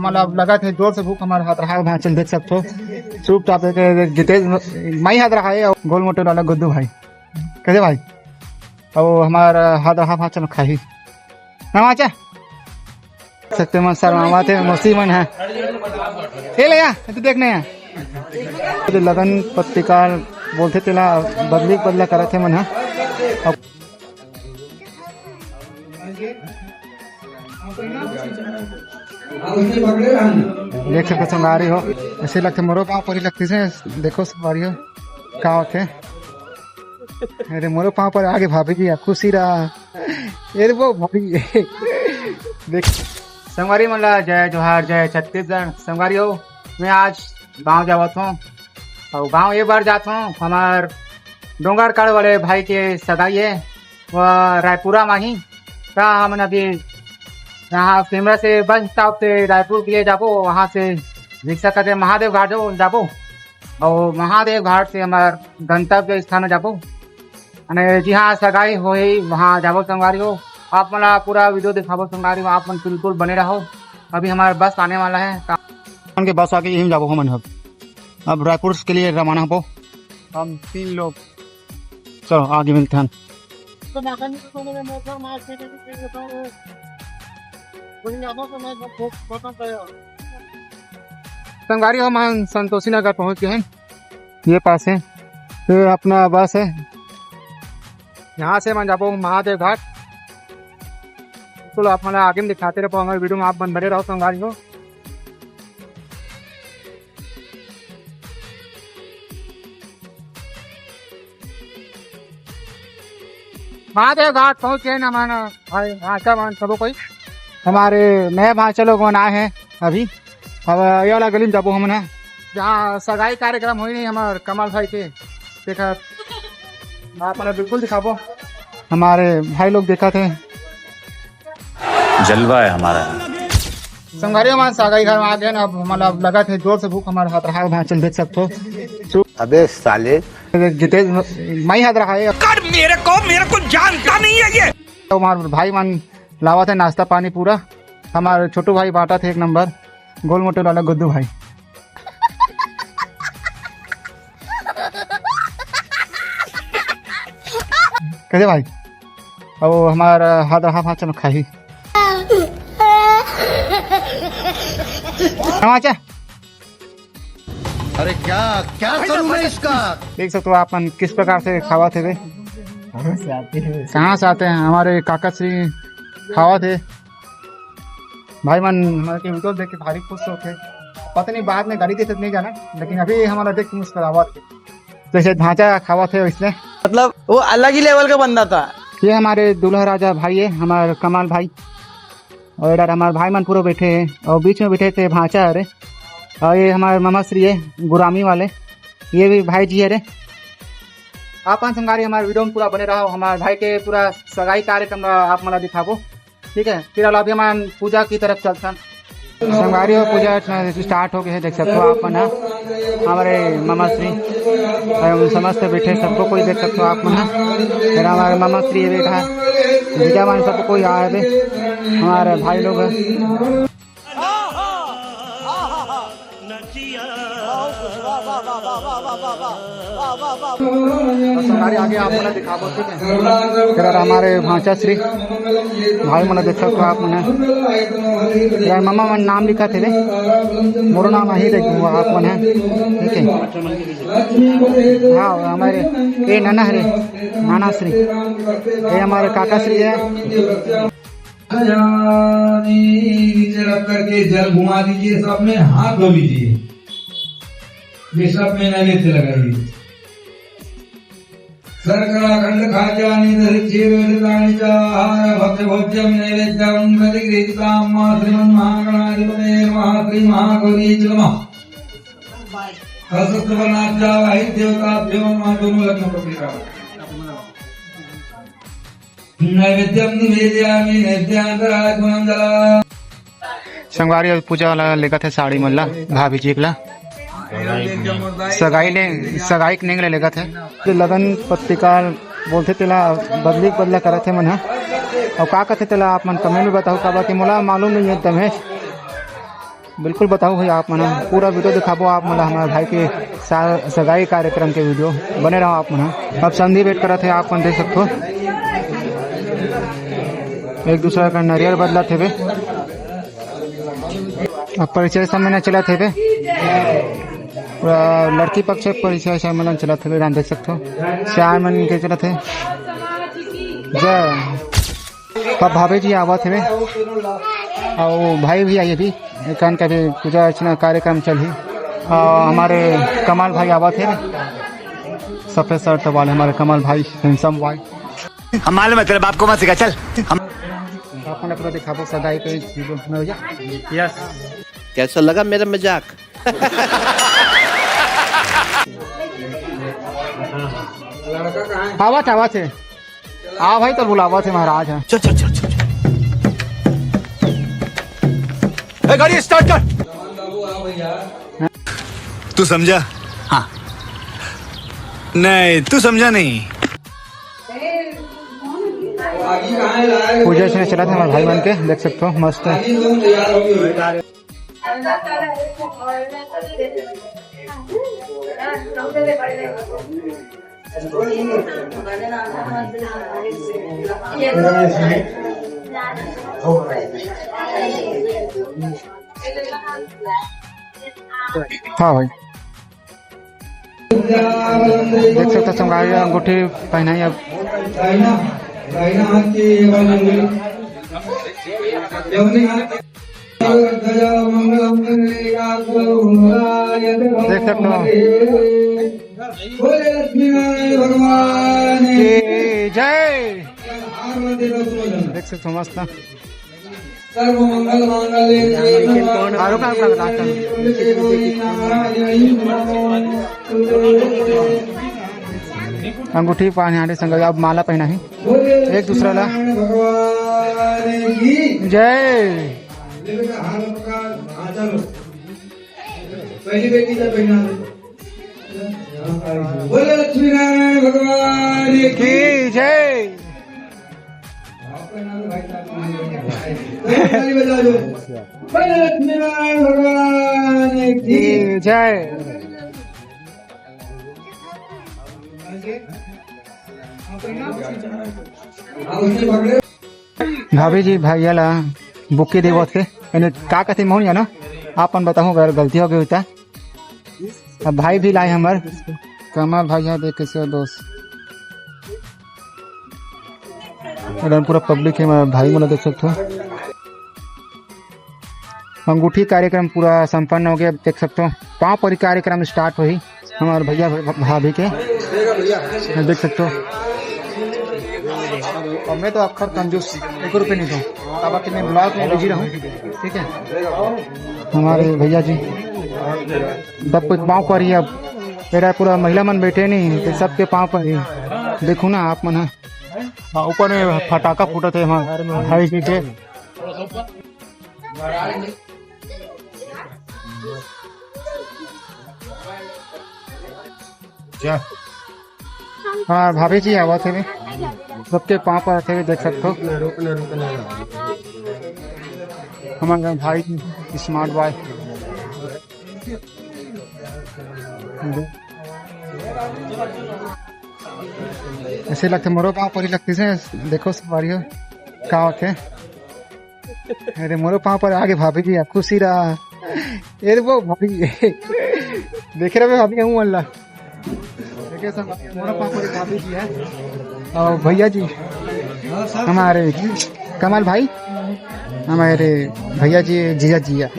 मतलब लगा थे जोर से भूख हमारे हाथ रहा वहाँ चल देख सकते हो सूप टाप के जितेश माई हाथ रहा है गोल मोटे वाला गुद्दू भाई कैसे भाई और हमारा हाथ रहा वहाँ चल खाई ना सकते मन सर मामा थे मौसी मन है ले या तो देखने हैं लगन पत्रिकार बोलते तेला बदला करे थे मन है देख सकते संगारी हो ऐसे लगते मोरो पाँव पर ही लगती से देखो संगारी हो कहाँ होते अरे मोरो पाँव पर आगे भाभी जी खुशी रहा ये वो भाभी देख संगवारी मला जय जोहार जय छत्तीसगढ़ संगवारी हो मैं आज गांव जावत हूँ और गांव एक बार जाता हूँ हमार डोंगरगढ़ वाले भाई के सगाई है वह रायपुरा में ही हम अभी यहाँ सिमरा से बस स्टॉप से रायपुर के लिए जाबो वहाँ से रिक्शा करके महादेव घाट जाबो और महादेव घाट से हमार गंतव्य स्थान जाबो जी हाँ सगाई हो वहाँ जाबो संगवारी हो आप मला पूरा वीडियो दिखाबो संगवारी हो आप मन बिल्कुल बने रहो अभी हमारा बस आने वाला है उनके बस आके यहीं जाबो हम अब रायपुर के लिए रवाना हो हम 3 लोग चलो आगे मिलते हैं संगवारी हम संतोषी नगर पहुंच गए हैं ये पास है तो अपना बस है यहाँ से मैं जाबो महादेव घाट चलो आप आगे में दिखाते रहो हमारे वीडियो में आप बने रहो संगवारी हो महादेव घाट पहुंच गए ना माना भाई भाषा मान सबो कोई हमारे नए भाषा लोग आए हैं अभी अब ये वाला गली में जाबो हम ना जहाँ सगाई कार्यक्रम हुई नहीं हमारे कमल भाई के देखा आप मैंने बिल्कुल दिखाबो हमारे भाई लोग देखा थे जलवा है हमारा संगवारी हमारे सगाई घर में आ गए ना अब मतलब लगा थे जोर से भूख हमारे हाथ रहा वहाँ चल देख सकते हो अबे साले जितेश माई हाथ रहा है मेरे को जानता नहीं है ये हमारे भाई मन लावा थे नाश्ता पानी पूरा हमारे छोटू भाई बांटा थे 1 नंबर गोल मोटे वाला गुद्दू भाई कैसे भाई और हमारा हाथ रहा वहाँ चलो खाई अरे क्या क्या करूं मैं इसका देख सकते हो आप किस प्रकार से खावा थे वे कहाँ से आते हैं हमारे काका श्री खावा थे भाई मन हमारे वीडियो देख के भारी खुश होते पता नहीं बाद में गाड़ी देते नहीं जाना लेकिन अभी हमारा देख के मुस्कुरावा थे जैसे ढांचा खावा थे इसलिए मतलब वो अलग ही लेवल का बंदा था ये हमारे दूल्हा राजा भाई है हमारे कमाल भाई और इधर हमारे भाई मन पूरे बैठे हैं और बीच में बैठे थे भांचा अरे और ये हमारे मामा श्री है गुरामी वाले ये भी भाई जी है रे आप संगारी हमारे वीडियो में पूरा बने रहो हमारे भाई के पूरा सगाई कार्यक्रम आप मला दिखाबो ठीक है फिर अभी हमारे पूजा की तरफ चलता संगारी और पूजा स्टार्ट हो गए देख सकते हो आप मना हमारे मामा श्री समस्त बैठे सबको कोई देख सकते हो आप मना फिर हमारे मामा श्री बैठा जीजा मान सबको कोई आए थे हमारे भाई लोग संगारी आगे आप मना दिखाबो ठीक है फिर हमारे भांचा श्री भाई मना देख सकते हो आप मना मामा मन नाम लिखा थे मोरो नाम ही देख आप मना ठीक है हाँ हमारे ये नाना हरे नाना श्री ये हमारे काका श्री है करके जल घुमा दीजिए सब में हाथ धो लीजिए ये सब में नैवेद्य लगाइए सर्कराखंड खाद्यानि दरिचेवेदानि च भक्त भोज्यम नैवेद्यम प्रतिगृहीतां मा श्रीमन् महागणाधिपते नमः श्री महागौरी च नमः सहस्रवर्णाभ्या वाहि देवताभ्यो नमः दोनों लग्न पत्रिका नैवेद्यम निवेदयामि नैवेद्यांतराय गुणं जला संगवारी और पूजा वाला लेकर थे साड़ी मल्ला भाभी जी का सगाई नहीं लेगा थे लगन पत्रिकार बोलते तेला बदला करे थे मन और का कहते तेला आप मन कमेंट में बताओ का बाकी मोला मालूम नहीं है तमें बिल्कुल बताओ भाई आप मना पूरा वीडियो दिखाबो आप मतलब हमारे भाई के सगाई कार्यक्रम के वीडियो बने रहो आप मना। अब संधि वेट करा थे आप देख सकते हो एक दूसरा का नारियल बदला थे अब परिचय सम्मेलन चला थे पूरा लड़की पक्ष परिचय सम्मेलन चला थे आप देख सकते हो 4 मन के चला थे जय अब भाभी जी आवा थे और भाई भी आई अभी कान का भी पूजा अर्चना कार्यक्रम चल ही हमारे कमाल भाई आवा थे सफेद शर्ट वाले हमारे कमाल भाई हैंडसम भाई हम मालूम है तेरे बाप को मत सिखा चल हम आपने पूरा दिखाबो सगाई के भैया यस कैसा लगा मेरा मजाक आवा थे आ भाई तो बुलावा थे महाराज है चल चल चल चल गाड़ी स्टार्ट कर तू समझा? हाँ नहीं तू समझा नहीं। पूजा से चला था हमारे भाई बन के देख सकते हो मस्त है। हाँ भाई देख सकते हो संगाई अंगूठी पहनाई अब देख सकते हो भगवान जय देख सकते हो मस्त सर्वमंगल मांगल्ये अंगूठी पहनाने संग अब माला पहना ही एक दूसरा ला जय पहली बेटी का पहना बोले लक्ष्मी नारायण भगवान की जय बोले लक्ष्मी नारायण भगवान की जय भाभी जी भैया ला बुके देवत के का कहते मोहन या ना आपन बताओ अगर गलती हो गई होता अब भाई भी लाए हमार कमाल भाई देख कैसे दोस्त पूरा पब्लिक है हमारा भाई वाला देख सकते हो अंगूठी कार्यक्रम पूरा संपन्न हो गया देख सकते हो 5 पर कार्यक्रम स्टार्ट हुई हमारे भैया भाभी के देख सकते हो और मैं तो अक्सर कंजूस 1 रुपये नहीं दूँ अब कि मैं ब्लॉग में बिजी रहूँ ठीक है हमारे भैया जी सब कुछ पाँव पर ही अब मेरा पूरा महिला मन बैठे नहीं तो सबके पाँव पर ही देखो ना आप मन ऊपर में फटाका फूटा थे हमारे भाई जी के हाँ भाभी जी आवा थे सबके पाँव पर थे देख सकते हो हमारे भाई स्मार्ट बॉय ऐसे लगते मोरो पाँव पर ही लगती से देखो सवारियों कहाँ थे अरे मोरो पाँव पर आगे भाभी जी खुशी रहा ये वो भाभी देख रहे भाभी हूँ अल्लाह मोरो पाँव पर भाभी जी है और भैया जी हमारे कमाल भाई हमारे भैया जी जीजा जी है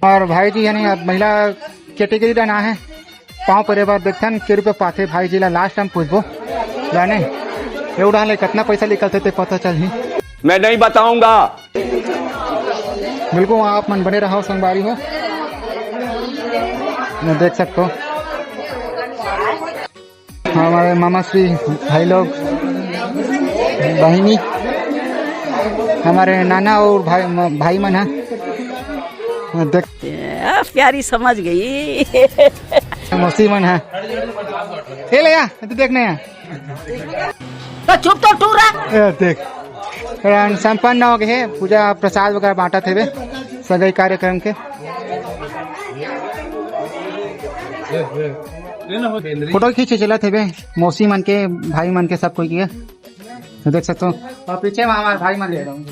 और भाई जी यानी अब महिला कैटेगरी का ना है पाँव पर बार देखते हैं के रुपये पाते भाई जी ला लास्ट टाइम पूछबो जाने एवढा ले कितना पैसा निकलते थे पता चल ही मैं नहीं बताऊंगा बिल्कुल आप मन बने रहो संगवारी हो मैं देख सकते हो हमारे मामा श्री भाई लोग बहिनी हमारे नाना और भाई मन है देख प्यारी समझ गई मौसी मन है ले या तो देखने तो चुप तो टूरा देख संपन्न हो गए पूजा प्रसाद वगैरह बांटा थे सगाई कार्यक्रम के फोटो खींचे चला थे बे, मौसी मन के भाई मन के सब कोई किया तो देख सकते हो। और पीछे में हमारे भाई मन ले रहा हूँ,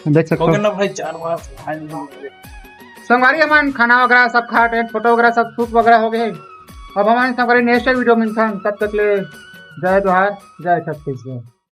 देख सकते हो संगवारी हमारे खाना वगैरह सब खा रहे, फोटो वगैरह सब शूट वगैरह हो गए। अब हमारे संगवारी नेक्स्ट वीडियो में तब तक ले जय जोहार, जय छत्तीसगढ़।